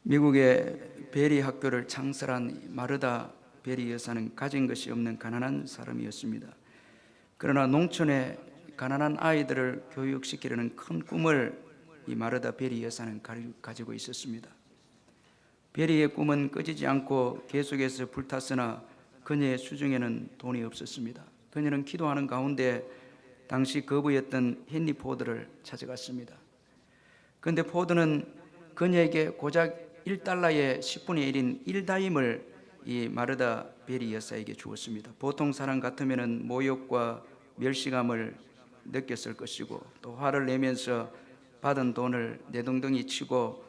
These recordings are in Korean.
미국의 베리 학교를 창설한 마르다 베리 여사는 가진 것이 없는 가난한 사람이었습니다. 그러나 농촌에 가난한 아이들을 교육시키려는 큰 꿈을 이 마르다 베리 여사는 가지고 있었습니다. 베리의 꿈은 꺼지지 않고 계속해서 불탔으나 그녀의 수중에는 돈이 없었습니다. 그녀는 기도하는 가운데 당시 거부였던 헨리 포드를 찾아갔습니다. 그런데 포드는 그녀에게 고작 1달러의 10분의 1인 1다임을 이 마르다 베리 여사에게 주었습니다. 보통 사람 같으면 모욕과 멸시감을 느꼈을 것이고 또 화를 내면서 받은 돈을 내동댕이 치고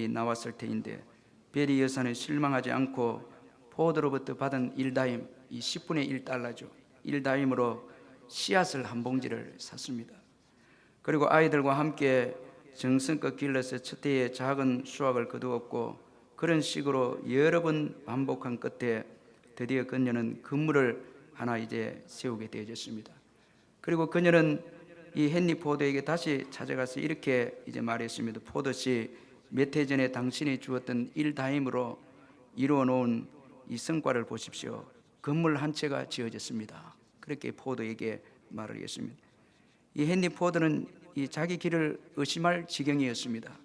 나왔을 테인데, 베리 여사는 실망하지 않고 포드로부터 받은 1다임, 이 10분의 1달러죠. 1다임으로 씨앗을 한 봉지를 샀습니다. 그리고 아이들과 함께 정성껏 길러서 첫 해에 작은 수확을 거두었고, 그런 식으로 여러 번 반복한 끝에 드디어 그녀는 건물을 하나 이제 세우게 되어졌습니다. 그리고 그녀는 이 헨리 포드에게 다시 찾아가서 이렇게 이제 말했습니다. 포드 씨, 몇 해 전에 당신이 주었던 1다임으로 이루어 놓은 이 성과를 보십시오. 건물 한 채가 지어졌습니다. 그렇게 포드에게 말을 했습니다. 이 헨리 포드는 이 자기 길을 의심할 지경이었습니다.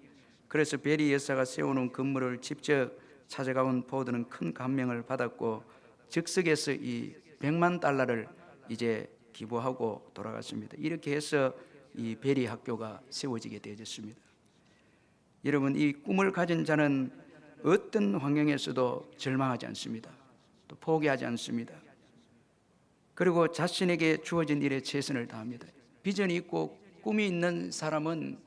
그래서 베리 여사가 세워놓은 건물을 직접 찾아가온 포드는 큰 감명을 받았고 즉석에서 이 100만 달러를 이제 기부하고 돌아갔습니다. 이렇게 해서 이 베리 학교가 세워지게 되어졌습니다. 여러분, 이 꿈을 가진 자는 어떤 환경에서도 절망하지 않습니다. 또 포기하지 않습니다. 그리고 자신에게 주어진 일에 최선을 다합니다. 비전이 있고 꿈이 있는 사람은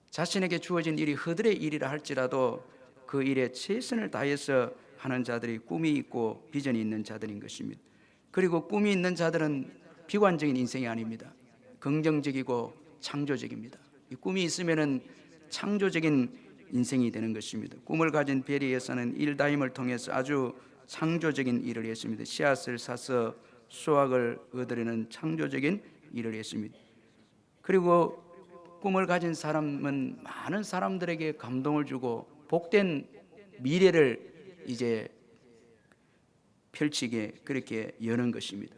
자신에게 주어진 일이 허들의 일이라 할지라도 그 일에 최선을 다해서 하는 자들이 꿈이 있고 비전이 있는 자들인 것입니다. 그리고 꿈이 있는 자들은 비관적인 인생이 아닙니다. 긍정적이고 창조적입니다. 이 꿈이 있으면은 창조적인 인생이 되는 것입니다. 꿈을 가진 베리 여사는 1다임을 통해서 아주 창조적인 일을 했습니다. 씨앗을 사서 수확을 얻으려는 창조적인 일을 했습니다. 그리고 꿈을 가진 사람은 많은 사람들에게 감동을 주고 복된 미래를 이제 펼치게 그렇게 여는 것입니다.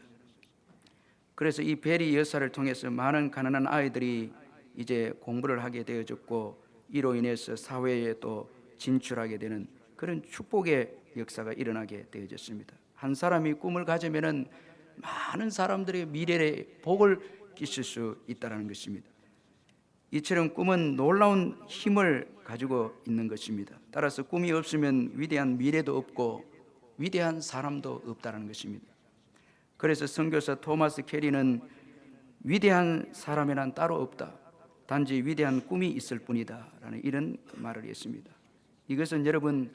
그래서 이 베리 여사를 통해서 많은 가난한 아이들이 이제 공부를 하게 되어졌고, 이로 인해서 사회에 또 진출하게 되는 그런 축복의 역사가 일어나게 되어졌습니다. 한 사람이 꿈을 가지면은 많은 사람들의 미래에 복을 끼칠 수 있다는 것입니다. 이처럼 꿈은 놀라운 힘을 가지고 있는 것입니다. 따라서 꿈이 없으면 위대한 미래도 없고 위대한 사람도 없다는 것입니다. 그래서 선교사 토마스 캐리는 위대한 사람이란 따로 없다, 단지 위대한 꿈이 있을 뿐이다 라는 이런 말을 했습니다. 이것은 여러분,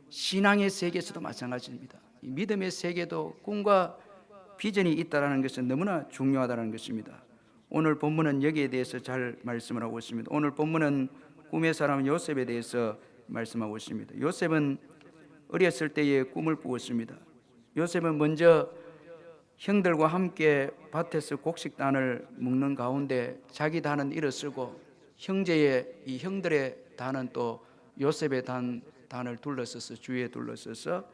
신앙의 세계에서도 마찬가지입니다. 믿음의 세계도 꿈과 비전이 있다는 것은 너무나 중요하다는 것입니다. 오늘 본문은 여기에 대해서 잘 말씀을 하고 있습니다. 오늘 본문은 꿈의 사람 요셉에 대해서 말씀하고 있습니다. 요셉은 어렸을 때에 꿈을 꾸었습니다. 요셉은 먼저 형들과 함께 밭에서 곡식단을 묶는 가운데 자기 단은 일어서고 형제의 이 형들의 단은 또 요셉의 단을 둘러서서 주위에 둘러서서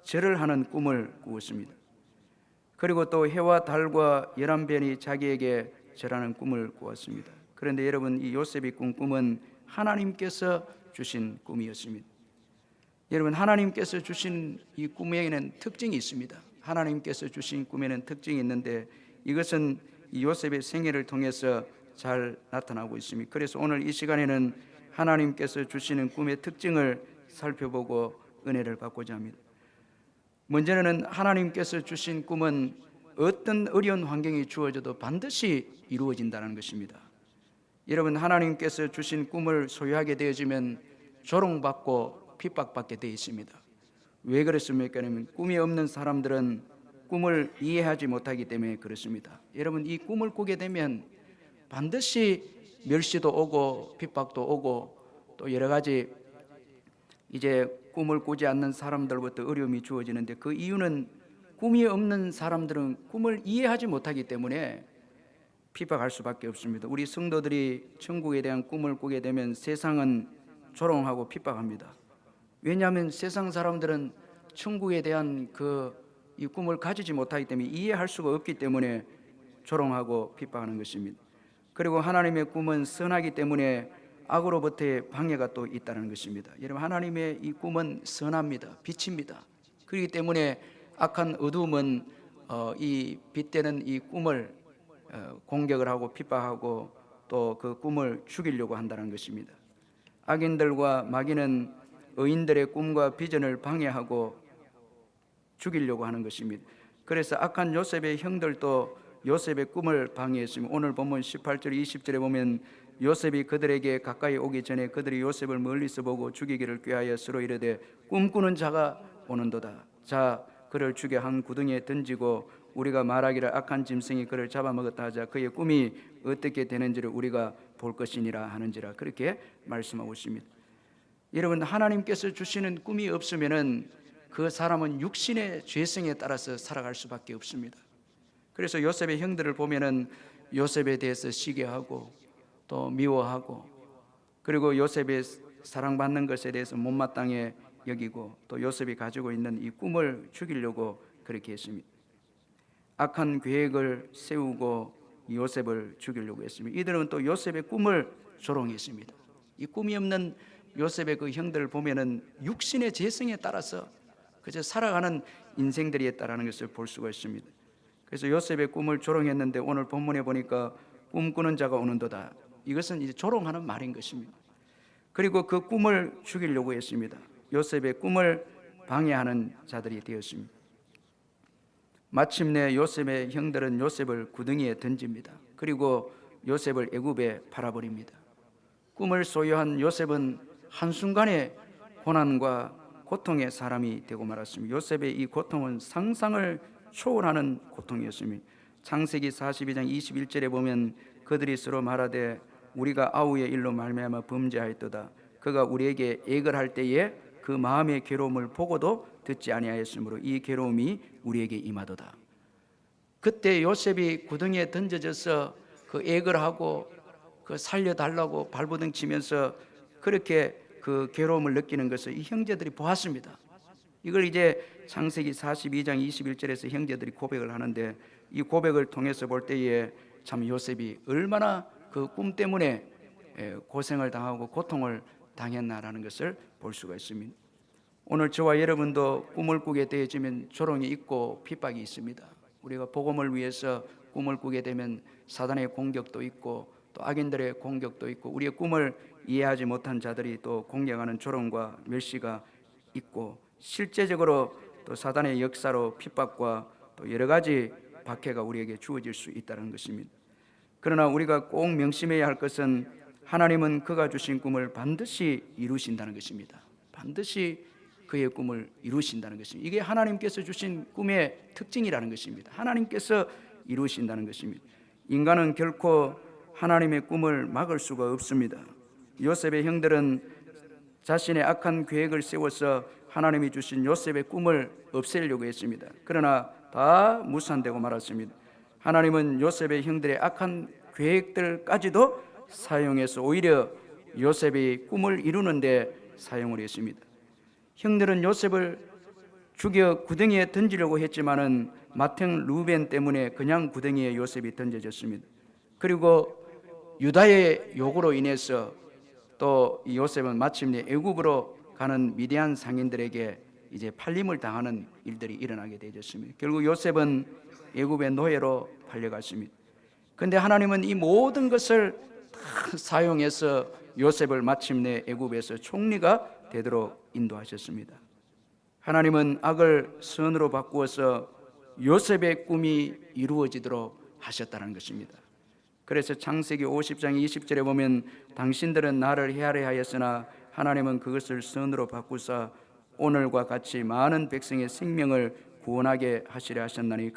절을 하는 꿈을 꾸었습니다. 그리고 또 해와 달과 11변이 자기에게 절하는 꿈을 꾸었습니다. 그런데 여러분, 이 요셉이 꾼 꿈은 하나님께서 주신 꿈이었습니다. 여러분, 하나님께서 주신 이 꿈에는 특징이 있습니다. 하나님께서 주신 꿈에는 특징이 있는데 이것은 이 요셉의 생애를 통해서 잘 나타나고 있습니다. 그래서 오늘 이 시간에는 하나님께서 주시는 꿈의 특징을 살펴보고 은혜를 받고자 합니다. 먼저는 하나님께서 주신 꿈은 어떤 어려운 환경이 주어져도 반드시 이루어진다는 것입니다. 여러분, 하나님께서 주신 꿈을 소유하게 되어지면 조롱받고 핍박받게 되어 있습니다. 왜 그렇습니까? 꿈이 없는 사람들은 꿈을 이해하지 못하기 때문에 그렇습니다. 여러분, 이 꿈을 꾸게 되면 반드시 멸시도 오고 핍박도 오고 또 여러 가지 이제 꿈을 꾸지 않는 사람들부터 어려움이 주어지는데, 그 이유는 꿈이 없는 사람들은 꿈을 이해하지 못하기 때문에 핍박할 수밖에 없습니다. 우리 성도들이 천국에 대한 꿈을 꾸게 되면 세상은 조롱하고 핍박합니다. 왜냐하면 세상 사람들은 천국에 대한 이 꿈을 가지지 못하기 때문에 이해할 수가 없기 때문에 조롱하고 핍박하는 것입니다. 그리고 하나님의 꿈은 선하기 때문에 악으로부터의 방해가 또 있다는 것입니다. 여러분, 하나님의 이 꿈은 선합니다. 빛입니다. 그렇기 때문에 악한 어둠은 이 빛되는 이 꿈을 공격을 하고 핍박하고 또 그 꿈을 죽이려고 한다는 것입니다. 악인들과 마귀는 의인들의 꿈과 비전을 방해하고 죽이려고 하는 것입니다. 그래서 악한 요셉의 형들도 요셉의 꿈을 방해했습니다. 오늘 본문 18절 20절에 보면 요셉이 그들에게 가까이 오기 전에 그들이 요셉을 멀리서 보고 죽이기를 꾀하여 서로 이르되 꿈꾸는 자가 오는도다. 자, 그를 죽여 한 구덩이에 던지고 우리가 말하기를 악한 짐승이 그를 잡아먹었다 하자. 그의 꿈이 어떻게 되는지를 우리가 볼 것이니라 하는지라. 그렇게 말씀하고 있습니다. 여러분, 하나님께서 주시는 꿈이 없으면은 그 사람은 육신의 죄성에 따라서 살아갈 수밖에 없습니다. 그래서 요셉의 형들을 보면은 요셉에 대해서 시기하고 또 미워하고, 그리고 요셉의 사랑받는 것에 대해서 못마땅해 여기고, 또 요셉이 가지고 있는 이 꿈을 죽이려고 그렇게 했습니다. 악한 계획을 세우고 요셉을 죽이려고 했습니다. 이들은 또 요셉의 꿈을 조롱했습니다. 이 꿈이 없는 요셉의 그 형들을 보면은 육신의 재성에 따라서 그저 살아가는 인생들이었다라는 것을 볼 수가 있습니다. 그래서 요셉의 꿈을 조롱했는데 오늘 본문에 보니까 꿈꾸는 자가 오는도다. 이것은 이제 조롱하는 말인 것입니다. 그리고 그 꿈을 죽이려고 했습니다. 요셉의 꿈을 방해하는 자들이 되었습니다. 마침내 요셉의 형들은 요셉을 구덩이에 던집니다. 그리고 요셉을 애굽에 팔아버립니다. 꿈을 소유한 요셉은 한순간에 고난과 고통의 사람이 되고 말았습니다. 요셉의 이 고통은 상상을 초월하는 고통이었습니다. 창세기 42장 21절에 보면 그들이 서로 말하되 우리가 아우의 일로 말미암아 범죄하였도다. 그가 우리에게 애걸 할 때에 그 마음의 괴로움을 보고도 듣지 아니하였으므로 이 괴로움이 우리에게 임하도다. 그때 요셉이 구덩이에 던져져서 그 애걸하고 그 살려달라고 발버둥 치면서 그렇게 그 괴로움을 느끼는 것을 이 형제들이 보았습니다. 이걸 이제 창세기 42장 21절에서 형제들이 고백을 하는데, 이 고백을 통해서 볼 때에 참 요셉이 얼마나 그 꿈 때문에 고생을 당하고 고통을 당했나라는 것을 볼 수가 있습니다. 오늘 저와 여러분도 꿈을 꾸게 되어지면 조롱이 있고 핍박이 있습니다. 우리가 복음을 위해서 꿈을 꾸게 되면 사단의 공격도 있고 또 악인들의 공격도 있고 우리의 꿈을 이해하지 못한 자들이 또 공격하는 조롱과 멸시가 있고, 실제적으로 또 사단의 역사로 핍박과 또 여러 가지 박해가 우리에게 주어질 수 있다는 것입니다. 그러나 우리가 꼭 명심해야 할 것은 하나님은 그가 주신 꿈을 반드시 이루신다는 것입니다. 반드시 그의 꿈을 이루신다는 것입니다. 이게 하나님께서 주신 꿈의 특징이라는 것입니다. 하나님께서 이루신다는 것입니다. 인간은 결코 하나님의 꿈을 막을 수가 없습니다. 요셉의 형들은 자신의 악한 계획을 세워서 하나님이 주신 요셉의 꿈을 없애려고 했습니다. 그러나 다 무산되고 말았습니다. 하나님은 요셉의 형들의 악한 계획들까지도 사용해서 오히려 요셉의 꿈을 이루는 데 사용을 했습니다. 형들은 요셉을 죽여 구덩이에 던지려고 했지만은 맏형 루벤 때문에 그냥 구덩이에 요셉이 던져졌습니다. 그리고 유다의 요구로 인해서 또 요셉은 마침내 애굽으로 가는 미디안 상인들에게 이제 팔림을 당하는 일들이 일어나게 되었습니다. 결국 요셉은 애굽의 노예로 팔려갔습니다. 그런데 하나님은 이 모든 것을 다 사용해서 요셉을 마침내 애굽에서 총리가 되도록 인도하셨습니다. 하나님은 악을 선으로 바꾸어서 요셉의 꿈이 이루어지도록 하셨다는 것입니다. 그래서 창세기 50장 20절에 보면 당신들은 나를 헤아려 하였으나 하나님은 그것을 선으로 바꾸사 오늘과 같이 많은 백성의 생명을 구원하게 하시려 하셨나니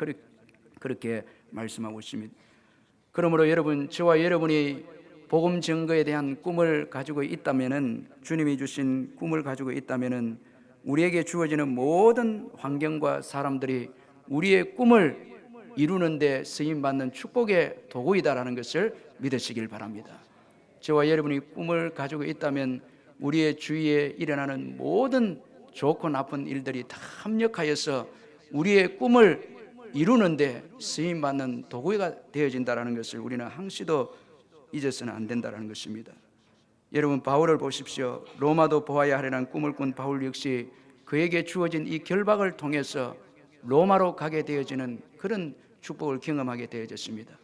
그렇게 말씀하고 있습니다. 그러므로 여러분, 저와 여러분이 복음 증거에 대한 꿈을 가지고 있다면은, 주님이 주신 꿈을 가지고 있다면은 우리에게 주어지는 모든 환경과 사람들이 우리의 꿈을 이루는 데 쓰임 받는 축복의 도구이다라는 것을 믿으시길 바랍니다. 저와 여러분이 꿈을 가지고 있다면 우리의 주위에 일어나는 모든 좋고 나쁜 일들이 다 합력하여서 우리의 꿈을 이루는데 쓰임받는 도구가 되어진다는 것을 우리는 항시도 잊어서는 안 된다는 것입니다. 여러분, 바울을 보십시오. 로마도 보아야 하리라는 꿈을 꾼 바울 역시 그에게 주어진 이 결박을 통해서 로마로 가게 되어지는 그런 축복을 경험하게 되어졌습니다.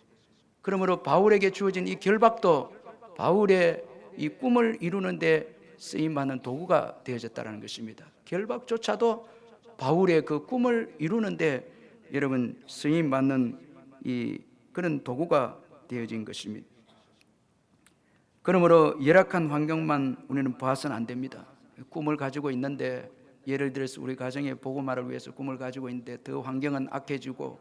그러므로 바울에게 주어진 이 결박도 바울의 이 꿈을 이루는 데 쓰임받는 도구가 되어졌다는 것입니다. 결박조차도 바울의 그 꿈을 이루는데 여러분 쓰임받는 이 그런 도구가 되어진 것입니다. 그러므로 열악한 환경만 우리는 봐서는 안 됩니다. 꿈을 가지고 있는데, 예를 들어서 우리 가정의 복음화를 위해서 꿈을 가지고 있는데 더 환경은 악해지고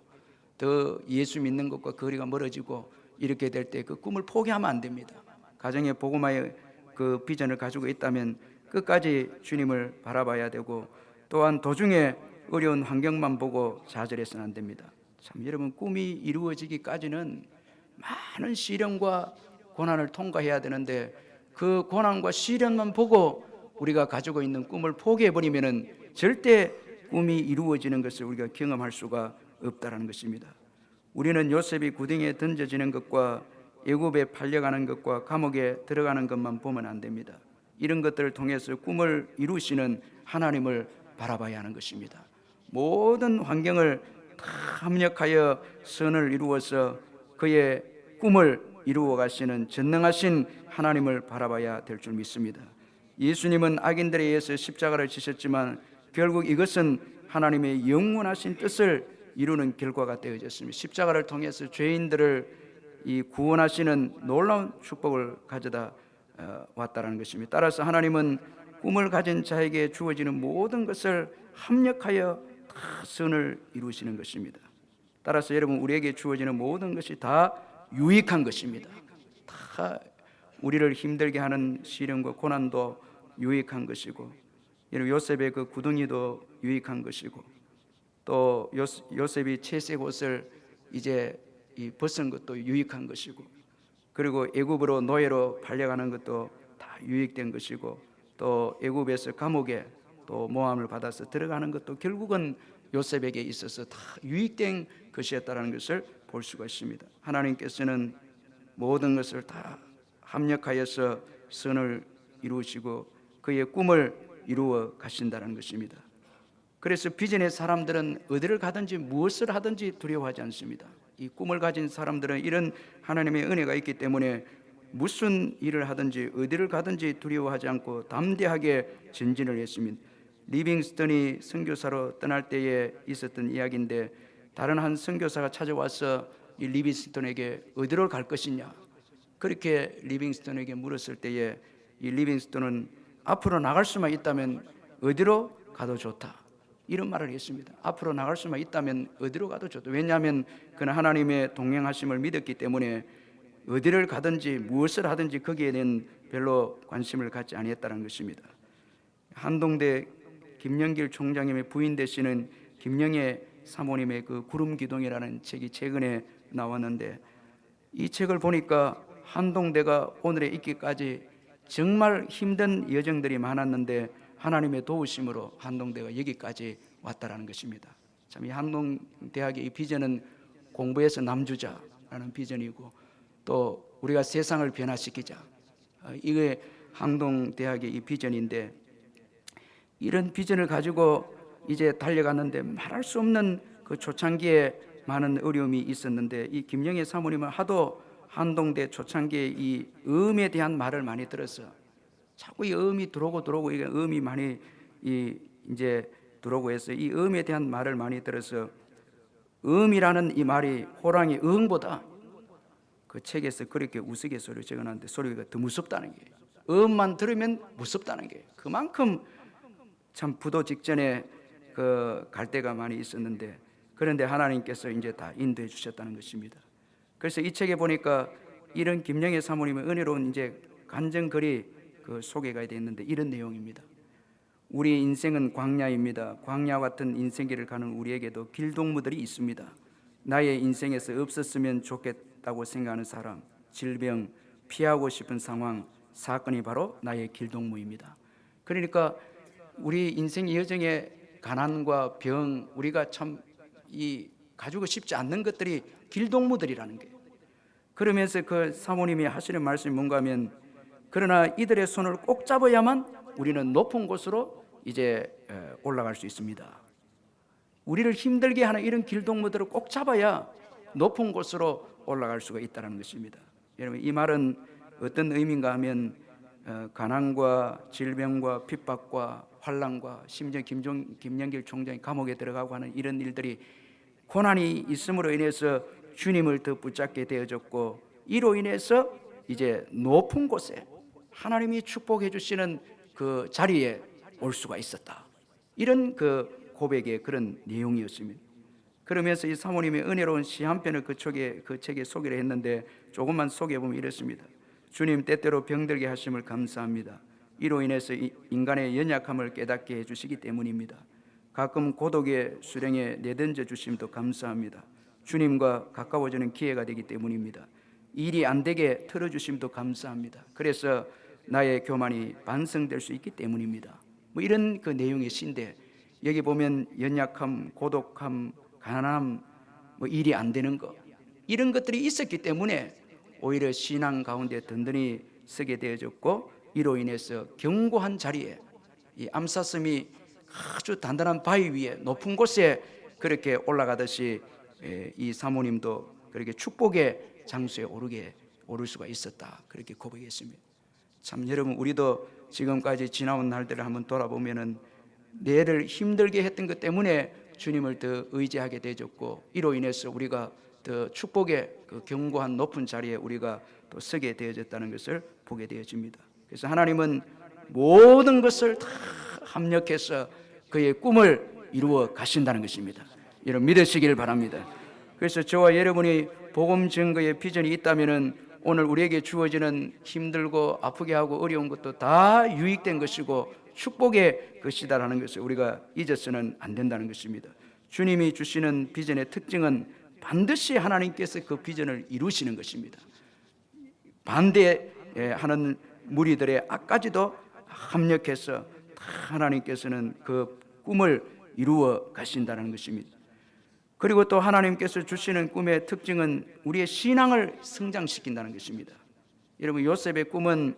더 예수 믿는 것과 거리가 멀어지고 이렇게 될 때 그 꿈을 포기하면 안 됩니다. 가정의 복음화의 그 비전을 가지고 있다면 끝까지 주님을 바라봐야 되고, 또한 도중에 어려운 환경만 보고 좌절해서는 안 됩니다. 참 여러분, 꿈이 이루어지기까지는 많은 시련과 고난을 통과해야 되는데 그 고난과 시련만 보고 우리가 가지고 있는 꿈을 포기해버리면 절대 꿈이 이루어지는 것을 우리가 경험할 수가 없다는 것입니다. 우리는 요셉이 구덩이에 던져지는 것과 애굽에 팔려가는 것과 감옥에 들어가는 것만 보면 안 됩니다. 이런 것들을 통해서 꿈을 이루시는 하나님을 바라봐야 하는 것입니다. 모든 환경을 다 합력하여 선을 이루어서 그의 꿈을 이루어 가시는 전능하신 하나님을 바라봐야 될 줄 믿습니다. 예수님은 악인들에 의해서 십자가를 지셨지만 결국 이것은 하나님의 영원하신 뜻을 이루는 결과가 되어졌습니다. 십자가를 통해서 죄인들을 이 구원하시는 놀라운 축복을 가져다 왔다는 것입니다. 따라서 하나님은 꿈을 가진 자에게 주어지는 모든 것을 합력하여 다 선을 이루시는 것입니다. 따라서 여러분, 우리에게 주어지는 모든 것이 다 유익한 것입니다. 다 우리를 힘들게 하는 시련과 고난도 유익한 것이고, 요셉의 그 구덩이도 유익한 것이고, 또 요셉이 채색 옷을 이제 벗은 것도 유익한 것이고, 그리고 애굽으로 노예로 팔려가는 것도 다 유익된 것이고, 또 애굽에서 감옥에 또 모함을 받아서 들어가는 것도 결국은 요셉에게 있어서 다 유익된 것이었다는 것을 볼 수가 있습니다. 하나님께서는 모든 것을 다 합력하여서 선을 이루시고 그의 꿈을 이루어 가신다는 것입니다. 그래서 비전의 사람들은 어디를 가든지 무엇을 하든지 두려워하지 않습니다. 이 꿈을 가진 사람들은 이런 하나님의 은혜가 있기 때문에 무슨 일을 하든지 어디를 가든지 두려워하지 않고 담대하게 전진을 했습니다. 리빙스턴이 선교사로 떠날 때에 있었던 이야기인데, 다른 한 선교사가 찾아와서 이 리빙스턴에게 어디로 갈 것이냐, 그렇게 리빙스턴에게 물었을 때에 이 리빙스턴은 앞으로 나갈 수만 있다면 어디로 가도 좋다, 이런 말을 했습니다. 앞으로 나갈 수만 있다면 어디로 가도 좋다. 왜냐하면 그는 하나님의 동행하심을 믿었기 때문에 어디를 가든지 무엇을 하든지 거기에 대한 별로 관심을 갖지 아니했다는 것입니다. 한동대 김영길 총장님의 부인 되시는 김영애 사모님의 그 구름기둥이라는 책이 최근에 나왔는데, 이 책을 보니까 한동대가 오늘에 있기까지 정말 힘든 여정들이 많았는데 하나님의 도우심으로 한동대가 여기까지 왔다라는 것입니다. 참, 이 한동대학의 이 비전은 공부해서 남주자라는 비전이고, 또 우리가 세상을 변화시키자, 이게 한동대학의 이 비전인데, 이런 비전을 가지고 이제 달려갔는데 말할 수 없는 그 초창기에 많은 어려움이 있었는데, 이 김영애 사모님은 하도 한동대 초창기에 이 음에 대한 말을 많이 들었어. 자꾸 이 음이 들어오고 이게 음이 많이 이제 들어오고 해서 이 음에 대한 말을 많이 들어서, 음이라는 이 말이 호랑이 응보다 그 책에서 그렇게 우스갯소리를 적어놨는데 소리가 더 무섭다는 게, 음만 들으면 무섭다는 게, 그만큼 참 부도 직전에 그 갈 때가 많이 있었는데, 그런데 하나님께서 이제 다 인도해 주셨다는 것입니다. 그래서 이 책에 보니까 이런 김영애 사모님의 은혜로운 이제 간증글이 그 소개가 되어 있는데 이런 내용입니다. 우리 인생은 광야입니다. 광야 같은 인생길을 가는 우리에게도 길동무들이 있습니다. 나의 인생에서 없었으면 좋겠다고 생각하는 사람, 질병, 피하고 싶은 상황, 사건이 바로 나의 길동무입니다. 그러니까 우리 인생의 여정에 가난과 병, 우리가 참 가지고 싶지 않는 것들이 길동무들이라는 거예요. 그러면서 그 사모님이 하시는 말씀이 뭔가 하면, 그러나 이들의 손을 꼭 잡아야만 우리는 높은 곳으로 이제 올라갈 수 있습니다. 우리를 힘들게 하는 이런 길동무들을 꼭 잡아야 높은 곳으로 올라갈 수가 있다는 것입니다. 여러분, 이 말은 어떤 의미인가 하면 가난과 질병과 핍박과 환난과 심지어 김영길 총장이 감옥에 들어가고 하는 이런 일들이, 고난이 있음으로 인해서 주님을 더 붙잡게 되어졌고, 이로 인해서 이제 높은 곳에 하나님이 축복해 주시는 그 자리에 올 수가 있었다. 이런 그 고백의 그런 내용이었습니다. 그러면서 이 사모님의 은혜로운 시 한 편을 그 책에 소개를 했는데, 조금만 소개해 보면 이렇습니다. 주님 때때로 병들게 하심을 감사합니다. 이로 인해서 인간의 연약함을 깨닫게 해주시기 때문입니다. 가끔 고독의 수렁에 내던져 주심도 감사합니다. 주님과 가까워지는 기회가 되기 때문입니다. 일이 안 되게 틀어주심도 감사합니다. 그래서 나의 교만이 반성될 수 있기 때문입니다. 뭐 이런 그 내용의 시인데, 여기 보면 연약함, 고독함, 가난함, 뭐 일이 안 되는 것, 이런 것들이 있었기 때문에 오히려 신앙 가운데 든든히 서게 되어졌고, 이로 인해서 견고한 자리에, 이 암사슴이 아주 단단한 바위 위에 높은 곳에 그렇게 올라가듯이 이 사모님도 그렇게 축복의 장소에 오를 수가 있었다, 그렇게 고백했습니다. 참 여러분, 우리도 지금까지 지나온 날들을 한번 돌아보면은 내를 힘들게 했던 것 때문에 주님을 더 의지하게 되었고, 이로 인해서 우리가 더 축복의 그 견고한 높은 자리에 우리가 또 서게 되어졌다는 것을 보게 되어집니다. 그래서 하나님은 모든 것을 다 합력해서 그의 꿈을 이루어 가신다는 것입니다. 여러분, 믿으시기를 바랍니다. 그래서 저와 여러분이 복음 증거의 비전이 있다면은 오늘 우리에게 주어지는 힘들고 아프게 하고 어려운 것도 다 유익된 것이고 축복의 것이다라는 것을 우리가 잊어서는 안 된다는 것입니다. 주님이 주시는 비전의 특징은 반드시 하나님께서 그 비전을 이루시는 것입니다. 반대하는 무리들의 악까지도 합력해서 하나님께서는 그 꿈을 이루어 가신다는 것입니다. 그리고 또 하나님께서 주시는 꿈의 특징은 우리의 신앙을 성장시킨다는 것입니다. 여러분, 요셉의 꿈은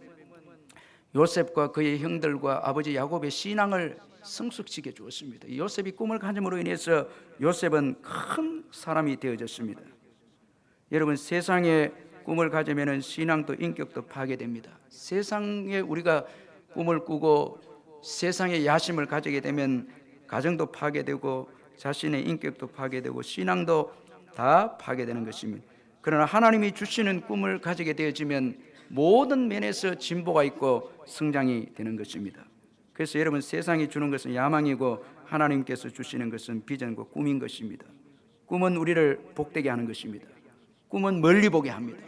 요셉과 그의 형들과 아버지 야곱의 신앙을 성숙시켜 주었습니다. 요셉이 꿈을 가짐으로 인해서 요셉은 큰 사람이 되어졌습니다. 여러분, 세상에 꿈을 가지면 신앙도 인격도 파괴됩니다. 세상에 우리가 꿈을 꾸고 세상에 야심을 가지게 되면 가정도 파괴되고 자신의 인격도 파괴되고 신앙도 다 파괴되는 것입니다. 그러나 하나님이 주시는 꿈을 가지게 되어지면 모든 면에서 진보가 있고 성장이 되는 것입니다. 그래서 여러분, 세상이 주는 것은 야망이고 하나님께서 주시는 것은 비전과 꿈인 것입니다. 꿈은 우리를 복되게 하는 것입니다. 꿈은 멀리 보게 합니다.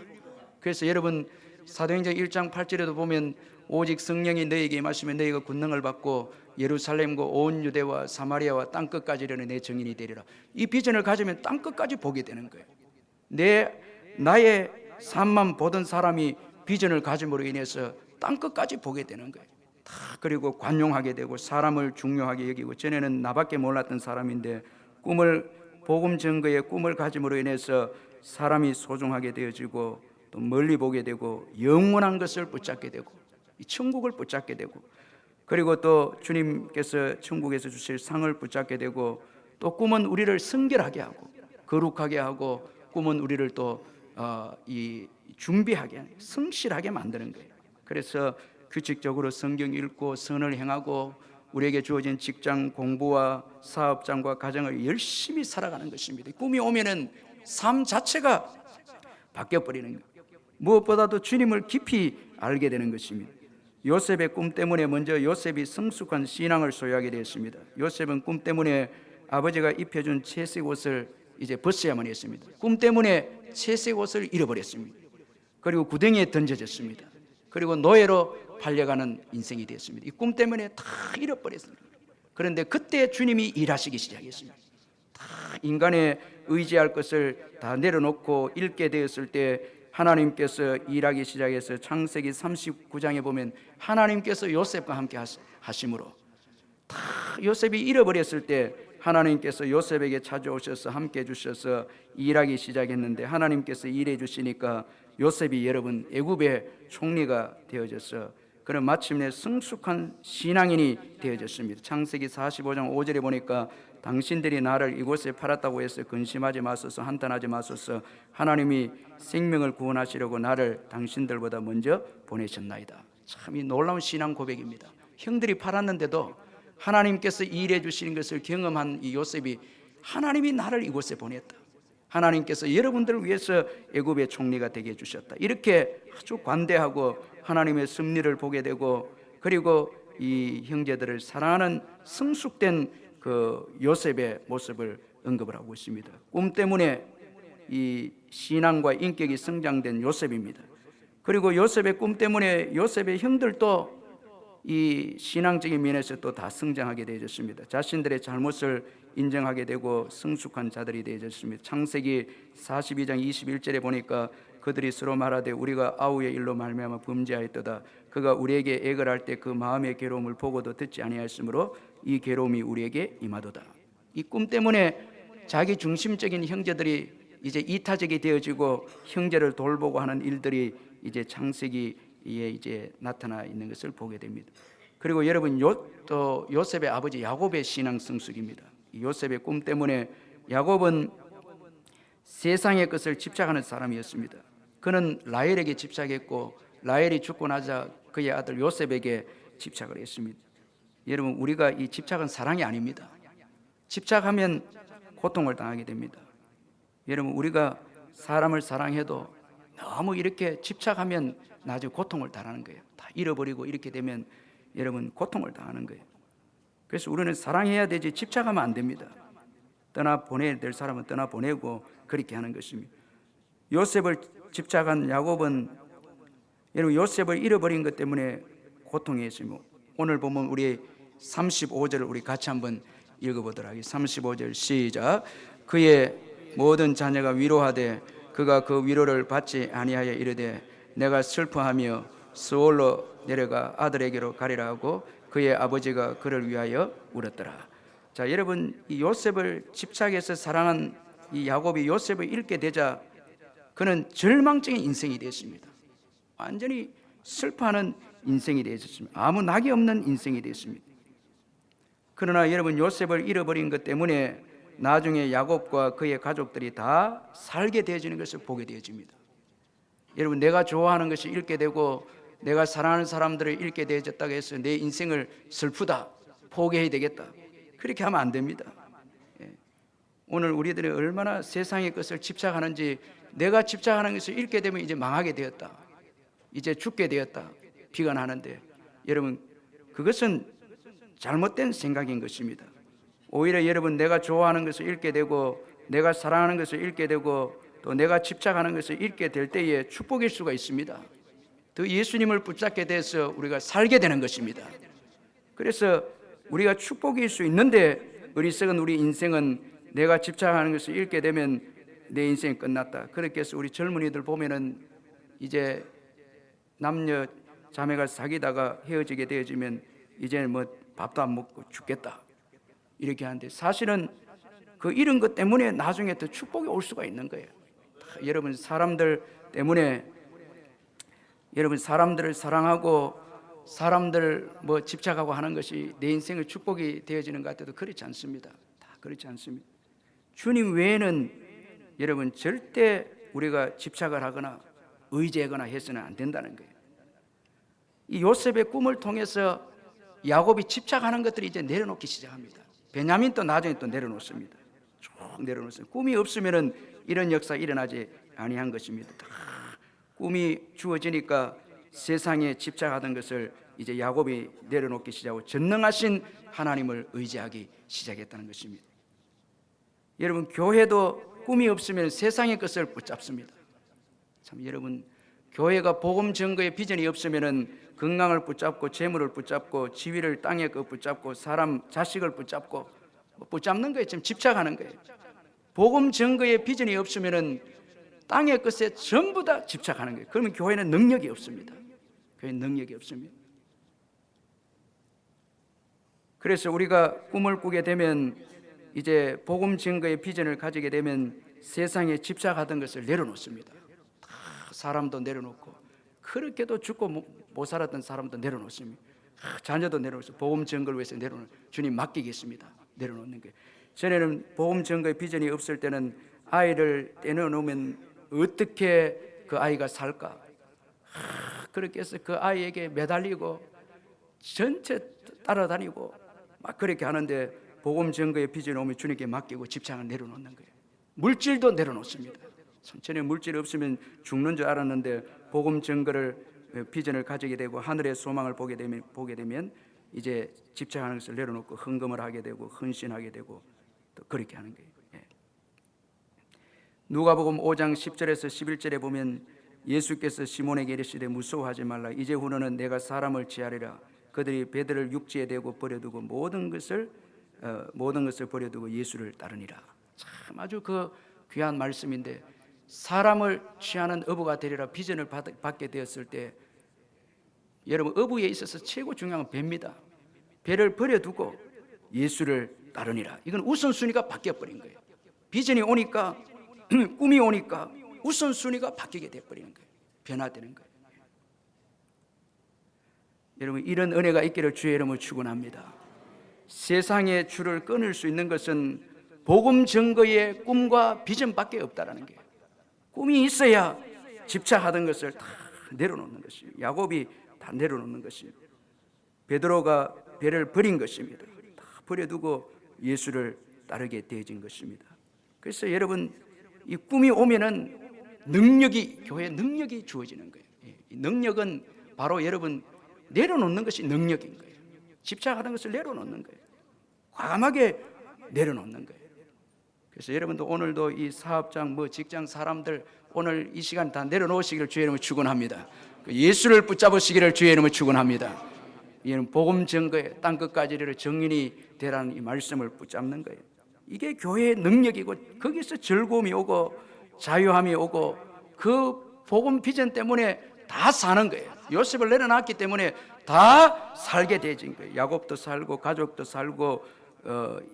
그래서 여러분, 사도행전 1장 8절에도 보면 오직 성령이 너희에게 임하시면 너희가 권능을 받고 예루살렘과 온 유대와 사마리아와 땅끝까지 이르는 내 증인이 되리라. 이 비전을 가지면 땅끝까지 보게 되는 거예요. 나의 삶만 보던 사람이 비전을 가짐으로 인해서 땅끝까지 보게 되는 거예요. 다 그리고 관용하게 되고 사람을 중요하게 여기고, 전에는 나밖에 몰랐던 사람인데 복음 증거의 꿈을 가짐으로 인해서 사람이 소중하게 되어지고 또 멀리 보게 되고 영원한 것을 붙잡게 되고 이 천국을 붙잡게 되고, 그리고 또 주님께서 천국에서 주실 상을 붙잡게 되고, 또 꿈은 우리를 성결하게 하고 거룩하게 하고, 꿈은 우리를 또 준비하게 성실하게 만드는 거예요. 그래서 규칙적으로 성경 읽고 선을 행하고 우리에게 주어진 직장, 공부와 사업장과 가정을 열심히 살아가는 것입니다. 꿈이 오면은 삶 자체가 바뀌어버리는 거예요. 무엇보다도 주님을 깊이 알게 되는 것입니다. 요셉의 꿈 때문에 먼저 요셉이 성숙한 신앙을 소유하게 되었습니다. 요셉은 꿈 때문에 아버지가 입혀준 채색 옷을 이제 벗어야만 했습니다. 꿈 때문에 채색 옷을 잃어버렸습니다. 그리고 구덩이에 던져졌습니다. 그리고 노예로 팔려가는 인생이 되었습니다. 이 꿈 때문에 다 잃어버렸습니다. 그런데 그때 주님이 일하시기 시작했습니다. 다 인간의 의지할 것을 다 내려놓고 읽게 되었을 때 하나님께서 일하기 시작해서 창세기 39장에 보면 하나님께서 요셉과 함께 하심으로 다 요셉이 잃어버렸을 때 하나님께서 요셉에게 찾아오셔서 함께 해주셔서 일하기 시작했는데 하나님께서 일해 주시니까 요셉이 여러분 애굽의 총리가 되어져서 그는 마침내 성숙한 신앙인이 되어졌습니다. 창세기 45장 5절에 보니까 당신들이 나를 이곳에 팔았다고 해서 근심하지 마소서, 한탄하지 마소서. 하나님이 생명을 구원하시려고 나를 당신들보다 먼저 보내셨나이다. 참 이 놀라운 신앙 고백입니다. 형들이 팔았는데도 하나님께서 일해 주시는 것을 경험한 이 요셉이 하나님이 나를 이곳에 보냈다. 하나님께서 여러분들을 위해서 애굽의 총리가 되게 해주셨다. 이렇게 아주 관대하고 하나님의 섭리를 보게 되고 그리고 이 형제들을 사랑하는 성숙된 그 요셉의 모습을 언급을 하고 있습니다. 꿈 때문에 이 신앙과 인격이 성장된 요셉입니다. 그리고 요셉의 꿈 때문에 요셉의 형들도 이 신앙적인 면에서 또 다 성장하게 되어졌습니다. 자신들의 잘못을 인정하게 되고 성숙한 자들이 되어졌습니다. 창세기 42장 21절에 보니까 그들이 서로 말하되 우리가 아우의 일로 말미암아 범죄하였도다. 그가 우리에게 액을 할 때 그 마음의 괴로움을 보고도 듣지 아니하였으므로 이 괴로움이 우리에게 임하도다. 이 꿈 때문에 자기 중심적인 형제들이 이제 이타적이 되어지고 형제를 돌보고 하는 일들이 이제 창세기에 이제 나타나 있는 것을 보게 됩니다. 그리고 여러분 또 요셉의 아버지 야곱의 신앙 성숙입니다. 요셉의 꿈 때문에 야곱은 세상의 것을 집착하는 사람이었습니다. 그는 라헬에게 집착했고 라헬이 죽고 나자 그의 아들 요셉에게 집착을 했습니다. 여러분 우리가 이 집착은 사랑이 아닙니다. 집착하면 고통을 당하게 됩니다. 여러분 우리가 사람을 사랑해도 너무 이렇게 집착하면 나중에 고통을 당하는 거예요. 다 잃어버리고 이렇게 되면 여러분 고통을 당하는 거예요. 그래서 우리는 사랑해야 되지 집착하면 안 됩니다. 떠나보내야 될 사람은 떠나보내고 그렇게 하는 것입니다. 요셉을 집착한 야곱은 여러분 요셉을 잃어버린 것 때문에 고통했습니다. 오늘 보면 우리 35절을 우리 같이 한번 읽어보도록 하겠습니다. 35절 시작. 그의 모든 자녀가 위로하되 그가 그 위로를 받지 아니하여 이르되 내가 슬퍼하며 스올로 내려가 아들에게로 가리라 하고 그의 아버지가 그를 위하여 울었더라. 자, 여러분 이 요셉을 집착해서 사랑한 이 야곱이 요셉을 잃게 되자 그는 절망적인 인생이 되었습니다. 완전히 슬퍼하는 인생이 되었습니다. 아무 낙이 없는 인생이 되었습니다. 그러나 여러분 요셉을 잃어버린 것 때문에 나중에 야곱과 그의 가족들이 다 살게 되어지는 것을 보게 되어집니다. 여러분 내가 좋아하는 것이 잃게 되고 내가 사랑하는 사람들을 잃게 되어졌다고 해서 내 인생을 슬프다 포기해야 되겠다 그렇게 하면 안 됩니다. 오늘 우리들이 얼마나 세상의 것을 집착하는지 내가 집착하는 것을 잃게 되면 이제 망하게 되었다 이제 죽게 되었다 비관하는데 여러분 그것은 잘못된 생각인 것입니다. 오히려 여러분 내가 좋아하는 것을 잃게 되고 내가 사랑하는 것을 잃게 되고 또 내가 집착하는 것을 잃게 될 때에 축복일 수가 있습니다. 또 예수님을 붙잡게 돼서 우리가 살게 되는 것입니다. 그래서 우리가 축복일 수 있는데 어리석은 우리 인생은 내가 집착하는 것을 잃게 되면 내 인생이 끝났다. 그렇게 해서 우리 젊은이들 보면은 이제 남녀 자매가 사귀다가 헤어지게 되어지면 이제는 뭐 밥도 안 먹고 죽겠다 이렇게 하는데 사실은 그 잃은 것 때문에 나중에 더 축복이 올 수가 있는 거예요. 여러분 사람들 때문에 여러분 사람들을 사랑하고 사람들 뭐 집착하고 하는 것이 내 인생의 축복이 되어지는 것 같아도 그렇지 않습니다. 다 그렇지 않습니다. 주님 외에는 여러분 절대 우리가 집착을 하거나 의지하거나 해서는 안 된다는 거예요. 이 요셉의 꿈을 통해서 야곱이 집착하는 것들이 이제 내려놓기 시작합니다. 베냐민도 나중에 또 내려놓습니다. 쭉 내려놓습니다. 꿈이 없으면은 이런 역사 일어나지 아니한 것입니다. 다 꿈이 주어지니까 세상에 집착하던 것을 이제 야곱이 내려놓기 시작하고 전능하신 하나님을 의지하기 시작했다는 것입니다. 여러분 교회도 꿈이 없으면 세상의 것을 붙잡습니다. 참 여러분 교회가 복음 증거의 비전이 없으면은 건강을 붙잡고 재물을 붙잡고 지위를 땅에 붙잡고 사람 자식을 붙잡고 붙잡는 거에 지금 집착하는 거예요. 복음 증거의 비전이 없으면은 땅의 것에 전부 다 집착하는 거예요. 그러면 교회는 능력이 없습니다. 교회는 능력이 없습니다. 그래서 우리가 꿈을 꾸게 되면, 이제 복음 증거의 비전을 가지게 되면 세상에 집착하던 것을 내려놓습니다. 다 사람도 내려놓고, 그렇게도 죽고 못 살았던 사람도 내려놓습니다. 자녀도 내려놓고, 복음 증거를 위해서 내려놓는, 주님 맡기겠습니다. 내려놓는 거예요. 전에는 복음 증거의 비전이 없을 때는 아이를 떼어놓으면 어떻게 그 아이가 살까, 그렇게 해서 그 아이에게 매달리고 전체 따라다니고 막 그렇게 하는데, 복음 증거의 비전이 오면 주님께 맡기고 집착을 내려놓는 거예요. 물질도 내려놓습니다. 전에 물질이 없으면 죽는 줄 알았는데, 복음 증거를 비전을 가지게 되고 하늘의 소망을 보게 되면 이제 집착하는 것을 내려놓고 헌금을 하게 되고 헌신하게 되고 또 그렇게 하는 거예요. 누가복음 5장 10절에서 11절에 보면 예수께서 시몬에게 이르시되 무서워하지 말라. 이제후로는 내가 사람을 취하리라. 그들이 배들을 육지에 대고 버려두고 모든 것을 버려두고 예수를 따르니라. 참 아주 그 귀한 말씀인데, 사람을 취하는 어부가 되리라 비전을 받게 되었을 때, 여러분, 어부에 있어서 최고 중요한 건 배입니다. 배를 버려두고 예수를 따르니라. 이건 우선순위가 바뀌어버린 거예요. 비전이 오니까 꿈이 오니까 우선순위가 바뀌게 돼버리는 거예요. 변화되는 거예요. 여러분, 이런 은혜가 있기를 주의 이름으로 축원합니다. 세상의 줄을 끊을 수 있는 것은 복음 증거의 꿈과 비전밖에 없다라는 거예요. 꿈이 있어야 집착하던 것을 다 내려놓는 것이에요. 야곱이 다 내려놓는 것이에요. 베드로가 배를 버린 것입니다. 다 버려두고 예수를 따르게 되어진 것입니다. 그래서 여러분, 이 꿈이 오면은 교회에 능력이 주어지는 거예요. 이 능력은 바로 여러분 내려놓는 것이 능력인 거예요. 집착하던 것을 내려놓는 거예요. 과감하게 내려놓는 거예요. 그래서 여러분도 오늘도 이 사업장, 직장 사람들 오늘 이 시간 다 내려놓으시기를 주의 이름으로 축원합니다. 예수를 붙잡으시기를 주의 이름으로 축원합니다. 이는 복음 증거에 땅 끝까지 이르러 정인이 되라는 이 말씀을 붙잡는 거예요. 이게 교회의 능력이고, 거기서 즐거움이 오고 자유함이 오고, 그 복음 비전 때문에 다 사는 거예요. 요셉을 내려놨기 때문에 다 살게 되진 거예요. 야곱도 살고 가족도 살고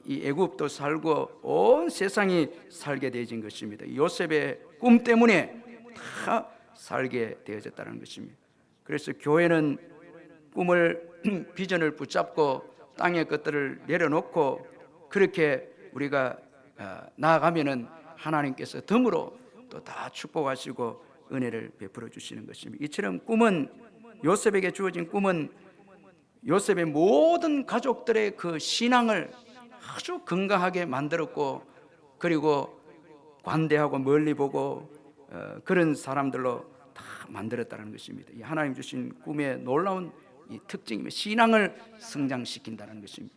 이 애굽도 살고 온 세상이 살게 되어진 것입니다. 요셉의 꿈 때문에 다 살게 되어졌다는 것입니다. 그래서 교회는 꿈을 비전을 붙잡고 땅의 것들을 내려놓고 그렇게 우리가 나아가면은 하나님께서 덤으로 또 다 축복하시고 은혜를 베풀어 주시는 것입니다. 이처럼 꿈은, 요셉에게 주어진 꿈은 요셉의 모든 가족들의 그 신앙을 아주 건강하게 만들었고, 그리고 관대하고 멀리 보고 그런 사람들로 다 만들었다는 것입니다. 이 하나님 주신 꿈의 놀라운 이 특징이며 신앙을 성장시킨다는 것입니다.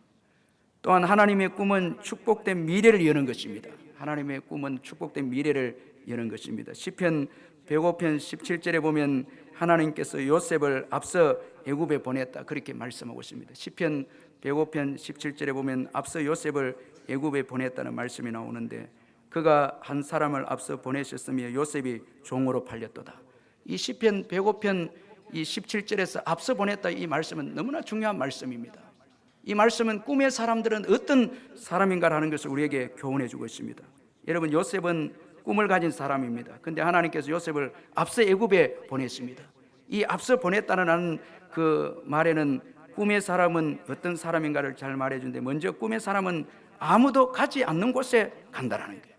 또한 하나님의 꿈은 축복된 미래를 여는 것입니다. 하나님의 꿈은 축복된 미래를 여는 것입니다. 시편 105편 17절에 보면 하나님께서 요셉을 앞서 애굽에 보냈다, 그렇게 말씀하고 있습니다. 시편 105편 17절에 보면 앞서 요셉을 애굽에 보냈다는 말씀이 나오는데, 그가 한 사람을 앞서 보내셨으며 요셉이 종으로 팔렸도다. 이 시편 105편 이 17절에서 앞서 보냈다, 이 말씀은 너무나 중요한 말씀입니다. 이 말씀은 꿈의 사람들은 어떤 사람인가 하는 것을 우리에게 교훈해 주고 있습니다. 여러분, 요셉은 꿈을 가진 사람입니다. 근데 하나님께서 요셉을 앞서 애굽에 보냈습니다. 이 앞서 보냈다는 그 말에는 꿈의 사람은 어떤 사람인가를 잘 말해주는데, 먼저 꿈의 사람은 아무도 가지 않는 곳에 간다라는 거예요.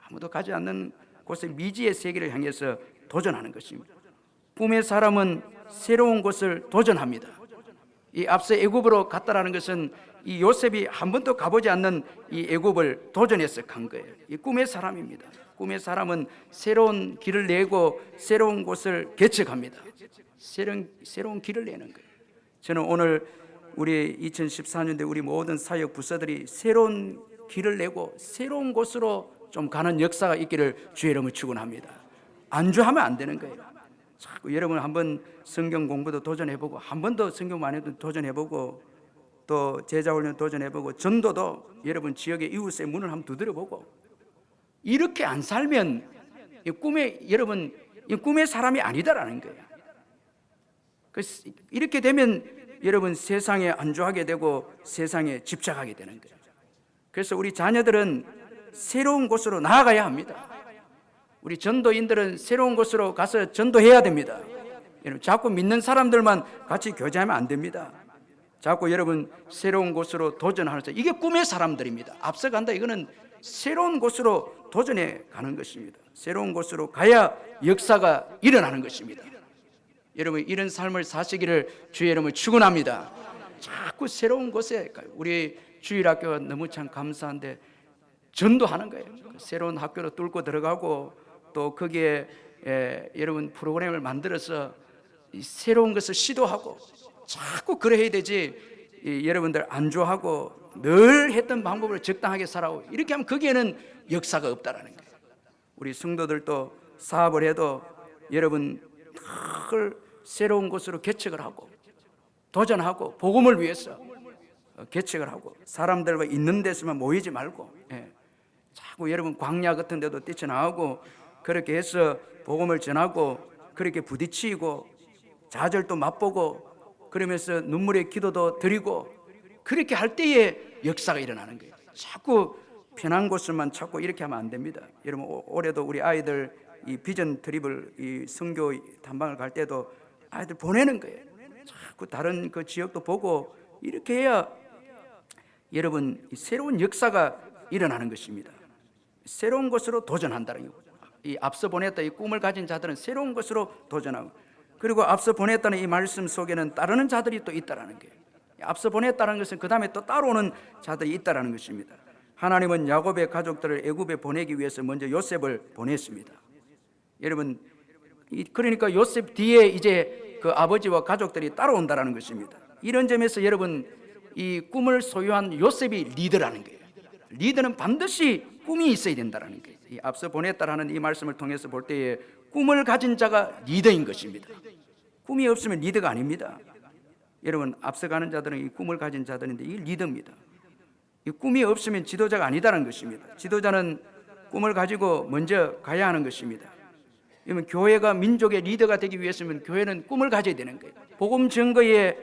아무도 가지 않는 곳에 미지의 세계를 향해서 도전하는 것입니다. 꿈의 사람은 새로운 곳을 도전합니다. 이 앞서 애굽으로 갔다라는 것은 이 요셉이 한 번도 가보지 않는 이 애굽을 도전해서 간 거예요. 이 꿈의 사람입니다. 꿈의 사람은 새로운 길을 내고 새로운 곳을 개척합니다. 새로운 길을 내는 거예요. 저는 오늘 우리 2014년대 우리 모든 사역 부서들이 새로운 길을 내고 새로운 곳으로 좀 가는 역사가 있기를 주의 이름으로 축원합니다. 안주하면 안 되는 거예요. 자꾸 여러분 한번 성경 공부도 도전해보고, 한 번도 성경 안 해도 도전해보고, 또 제자훈련 도전해보고, 전도도 여러분 지역의 이웃의 문을 한번 두드려보고, 이렇게 안 살면 이 꿈에 여러분 이 꿈의 사람이 아니다라는 거예요. 이렇게 되면 여러분 세상에 안주하게 되고 세상에 집착하게 되는 거예요. 그래서 우리 자녀들은 새로운 곳으로 나아가야 합니다. 우리 전도인들은 새로운 곳으로 가서 전도해야 됩니다. 여러분 자꾸 믿는 사람들만 같이 교제하면 안 됩니다. 자꾸 여러분 새로운 곳으로 도전하면서 이게 꿈의 사람들입니다. 앞서간다 이거는 새로운 곳으로 도전해 가는 것입니다. 새로운 곳으로 가야 역사가 일어나는 것입니다. 여러분 이런 삶을 사시기를 주의 이름으로 축원합니다. 자꾸 새로운 곳에 우리 주일학교가 너무 참 감사한데 전도하는 거예요. 새로운 학교로 뚫고 들어가고 또 거기에 여러분 프로그램을 만들어서 새로운 것을 시도하고 자꾸 그래야 되지. 여러분들 안주하고 늘 했던 방법을 적당하게 살아오고 이렇게 하면 거기에는 역사가 없다라는 거예요. 우리 성도들도 사업을 해도 여러분 늘 새로운 곳으로 개척을 하고 도전하고 복음을 위해서 개척을 하고 사람들과 있는 데서만 모이지 말고 자꾸 여러분 광야 같은 데도 뛰쳐나오고 그렇게 해서 복음을 전하고 그렇게 부딪히고 좌절도 맛보고 그러면서 눈물의 기도도 드리고 그렇게 할 때에 역사가 일어나는 거예요. 자꾸 편한 곳을만 찾고 이렇게 하면 안 됩니다. 여러분 올해도 우리 아이들 이 비전 트립을 이 선교 탐방을 갈 때도 아이들 보내는 거예요. 자꾸 다른 그 지역도 보고 이렇게 해야 여러분 새로운 역사가 일어나는 것입니다. 새로운 것으로 도전한다는 거예요. 이 앞서 보냈다 이 꿈을 가진 자들은 새로운 것으로 도전하고 그리고 앞서 보냈다는 이 말씀 속에는 따르는 자들이 또 있다라는 거예요. 앞서 보냈다는 것은 그 다음에 또 따라오는 자들이 있다라는 것입니다. 하나님은 야곱의 가족들을 애굽에 보내기 위해서 먼저 요셉을 보냈습니다. 여러분 그러니까 요셉 뒤에 이제 그 아버지와 가족들이 따라온다라는 것입니다. 이런 점에서 여러분 이 꿈을 소유한 요셉이 리더라는 거예요. 리더는 반드시 꿈이 있어야 된다라는 거예요. 이 앞서 보냈다라는 이 말씀을 통해서 볼 때에 꿈을 가진 자가 리더인 것입니다. 꿈이 없으면 리더가 아닙니다. 여러분 앞서가는 자들은 이 꿈을 가진 자들인데 이 리더입니다. 이 꿈이 없으면 지도자가 아니다라는 것입니다. 지도자는 꿈을 가지고 먼저 가야 하는 것입니다. 여러분 교회가 민족의 리더가 되기 위해서는 교회는 꿈을 가져야 되는 거예요. 복음 증거에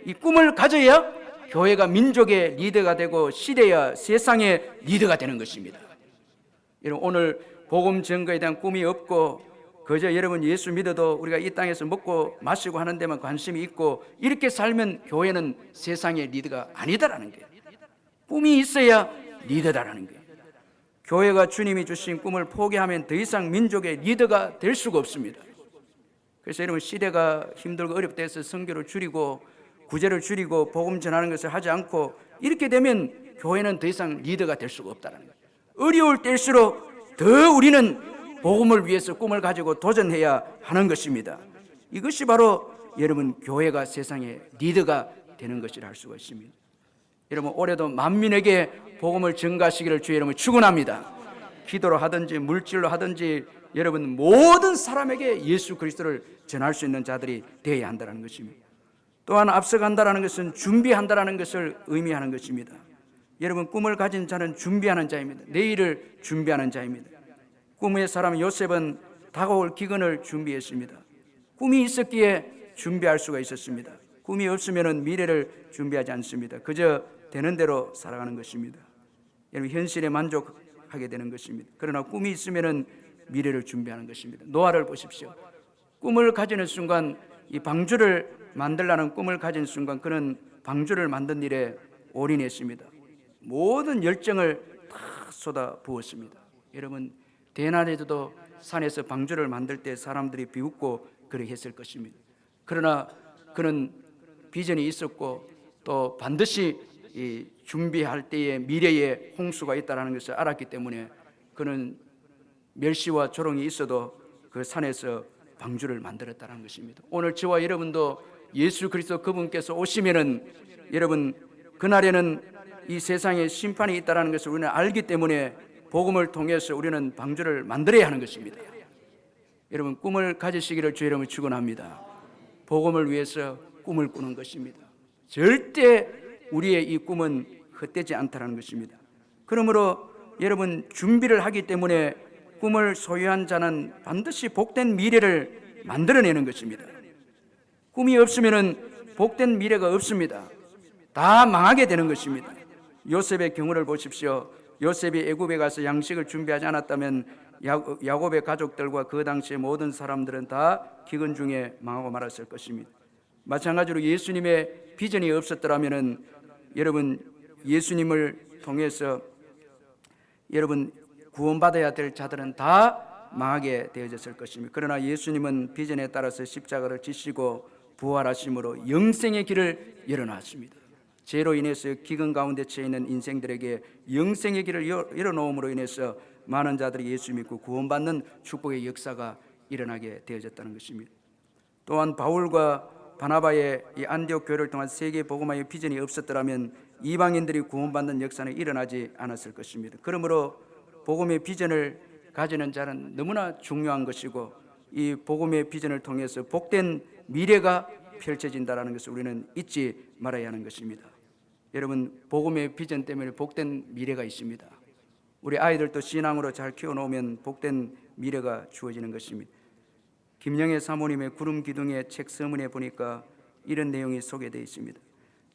이 꿈을 가져야 교회가 민족의 리더가 되고 시대야 세상의 리더가 되는 것입니다. 여러분 오늘 복음 증거에 대한 꿈이 없고 그저 여러분 예수 믿어도 우리가 이 땅에서 먹고 마시고 하는 데만 관심이 있고 이렇게 살면 교회는 세상의 리더가 아니다라는 거예요. 꿈이 있어야 리더다라는 거예요. 교회가 주님이 주신 꿈을 포기하면 더 이상 민족의 리더가 될 수가 없습니다. 그래서 여러분 시대가 힘들고 어렵다 해서 선교를 줄이고 구제를 줄이고 복음 전하는 것을 하지 않고 이렇게 되면 교회는 더 이상 리더가 될 수가 없다는 거예요. 어려울 때일수록 더 우리는 복음을 위해서 꿈을 가지고 도전해야 하는 것입니다. 이것이 바로 여러분 교회가 세상의 리더가 되는 것이라 할 수가 있습니다. 여러분 올해도 만민에게 복음을 전가하시기를 주의 이름으로 축원합니다. 기도로 하든지 물질로 하든지 여러분 모든 사람에게 예수 그리스도를 전할 수 있는 자들이 되어야 한다는 것입니다. 또한 앞서간다는 것은 준비한다는 것을 의미하는 것입니다. 여러분 꿈을 가진 자는 준비하는 자입니다. 내일을 준비하는 자입니다. 꿈의 사람 요셉은 다가올 기근을 준비했습니다. 꿈이 있었기에 준비할 수가 있었습니다. 꿈이 없으면 미래를 준비하지 않습니다. 그저 되는 대로 살아가는 것입니다. 여러분 현실에 만족하게 되는 것입니다. 그러나 꿈이 있으면 미래를 준비하는 것입니다. 노아를 보십시오. 꿈을 가지는 순간 이 방주를 만들라는 꿈을 가진 순간 그는 방주를 만든 일에 올인했습니다. 모든 열정을 다 쏟아 부었습니다. 여러분 대낮에도 산에서 방주를 만들 때 사람들이 비웃고 그렇게 했을 것입니다. 그러나 그는 비전이 있었고 또 반드시 이 준비할 때에 미래에 홍수가 있다는 것을 알았기 때문에 그는 멸시와 조롱이 있어도 그 산에서 방주를 만들었다는 것입니다. 오늘 저와 여러분도 예수 그리스도 그분께서 오시면은 여러분 그날에는 이 세상에 심판이 있다는 것을 우리는 알기 때문에 복음을 통해서 우리는 방주를 만들어야 하는 것입니다. 여러분 꿈을 가지시기를 주의 이름으로 축원합니다. 복음을 위해서 꿈을 꾸는 것입니다. 절대 우리의 이 꿈은 헛되지 않다는 것입니다. 그러므로 여러분 준비를 하기 때문에 꿈을 소유한 자는 반드시 복된 미래를 만들어내는 것입니다. 꿈이 없으면 복된 미래가 없습니다. 다 망하게 되는 것입니다. 요셉의 경우를 보십시오. 요셉이 애굽에 가서 양식을 준비하지 않았다면 야곱의 가족들과 그 당시의 모든 사람들은 다 기근 중에 망하고 말았을 것입니다. 마찬가지로 예수님의 비전이 없었더라면 여러분 예수님을 통해서 여러분 구원받아야 될 자들은 다 망하게 되어졌을 것입니다. 그러나 예수님은 비전에 따라서 십자가를 지시고 부활하심으로 영생의 길을 열어놨습니다. 죄로 인해서 기근 가운데 처해 있는 인생들에게 영생의 길을 열어놓음으로 인해서 많은 자들이 예수 믿고 구원받는 축복의 역사가 일어나게 되어졌다는 것입니다. 또한 바울과 바나바의 이 안디옥 교회를 통한 세계 복음화의 비전이 없었더라면 이방인들이 구원받는 역사는 일어나지 않았을 것입니다. 그러므로 복음의 비전을 가지는 자는 너무나 중요한 것이고 이 복음의 비전을 통해서 복된 미래가 펼쳐진다는 것을 우리는 잊지 말아야 하는 것입니다. 여러분 복음의 비전 때문에 복된 미래가 있습니다. 우리 아이들도 신앙으로 잘 키워놓으면 복된 미래가 주어지는 것입니다. 김영애 사모님의 구름 기둥의 책 서문에 보니까 이런 내용이 소개되어 있습니다.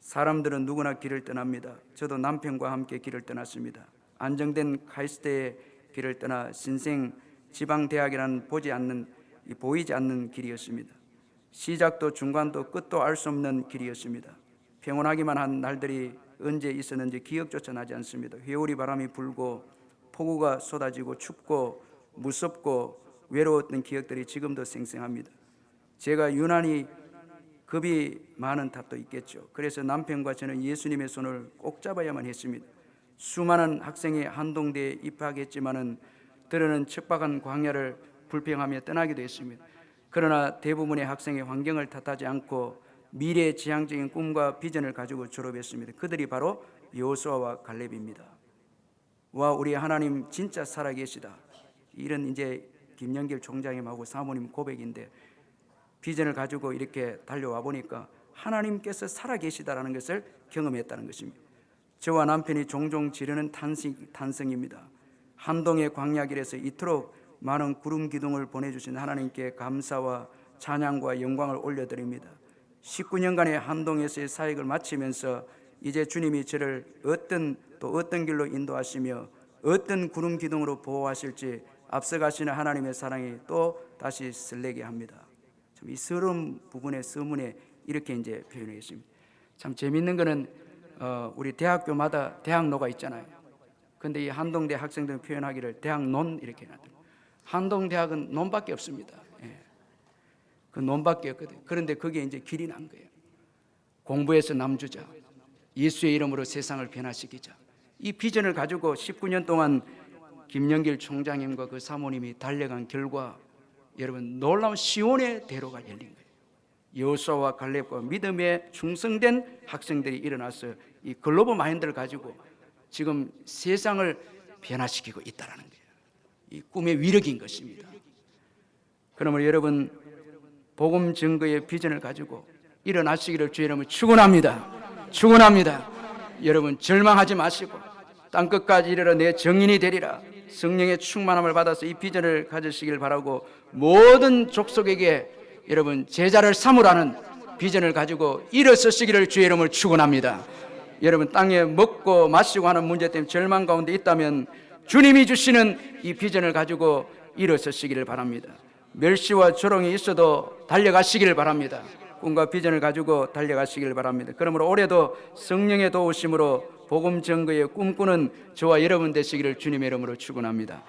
사람들은 누구나 길을 떠납니다. 저도 남편과 함께 길을 떠났습니다. 안정된 카이스트의 길을 떠나 신생 지방대학이라는 보이지 않는 길이었습니다. 시작도 중간도 끝도 알 수 없는 길이었습니다. 평온하기만 한 날들이 언제 있었는지 기억조차 나지 않습니다. 회오리 바람이 불고 폭우가 쏟아지고 춥고 무섭고 외로웠던 기억들이 지금도 생생합니다. 제가 유난히 겁이 많은 탓도 있겠죠. 그래서 남편과 저는 예수님의 손을 꼭 잡아야만 했습니다. 수많은 학생이 한동대에 입학했지만은 들어는 척박한 광야를 불평하며 떠나기도 했습니다. 그러나 대부분의 학생이 환경을 탓하지 않고 미래의 지향적인 꿈과 비전을 가지고 졸업했습니다. 그들이 바로 여호수아와 갈렙입니다. 와, 우리 하나님 진짜 살아계시다. 이런 이제 김영길 총장님하고 사모님 고백인데 비전을 가지고 이렇게 달려와 보니까 하나님께서 살아계시다라는 것을 경험했다는 것입니다. 저와 남편이 종종 지르는 탄성입니다. 한동의 광야길에서 이토록 많은 구름 기둥을 보내주신 하나님께 감사와 찬양과 영광을 올려드립니다. 19년간의 한동에서의 사역을 마치면서 이제 주님이 저를 어떤 길로 인도하시며 어떤 구름 기둥으로 보호하실지 앞서가시는 하나님의 사랑이 또 다시 설레게 합니다. 이 서러운 부분의 서문에 이렇게 이제 표현해 있습니다. 참 재밌는 거는 우리 대학교마다 대학로가 있잖아요. 근데 이 한동대 학생들은 표현하기를 대학논 이렇게 해놨더라고요. 한동대학은 논밖에 없습니다. 예. 그 논밖에 없거든요. 그런데 그게 이제 길이 난 거예요. 공부해서 남주자, 예수의 이름으로 세상을 변화시키자. 이 비전을 가지고 19년 동안 김영길 총장님과 그 사모님이 달려간 결과 여러분 놀라운 시온의 대로가 열린 거예요. 여호수아와 갈렙과 믿음에 충성된 학생들이 일어나서 이 글로벌 마인드를 가지고 지금 세상을 변화시키고 있다는 거예요. 이 꿈의 위력인 것입니다. 그러면 여러분 복음 증거의 비전을 가지고 일어나시기를 주의 이름으로 축원합니다. 축원합니다. 여러분 절망하지 마시고 땅끝까지 이르러 내 정인이 되리라. 성령의 충만함을 받아서 이 비전을 가지시길 바라고 모든 족속에게 여러분 제자를 삼으라는 비전을 가지고 일어서시기를 주의 이름으로 축원합니다. 여러분 땅에 먹고 마시고 하는 문제 때문에 절망 가운데 있다면 주님이 주시는 이 비전을 가지고 일어서시기를 바랍니다. 멸시와 조롱이 있어도 달려가시기를 바랍니다. 꿈과 비전을 가지고 달려가시기를 바랍니다. 그러므로 올해도 성령의 도우심으로 복음 증거의 꿈꾸는 저와 여러분 되시기를 주님의 이름으로 축원합니다.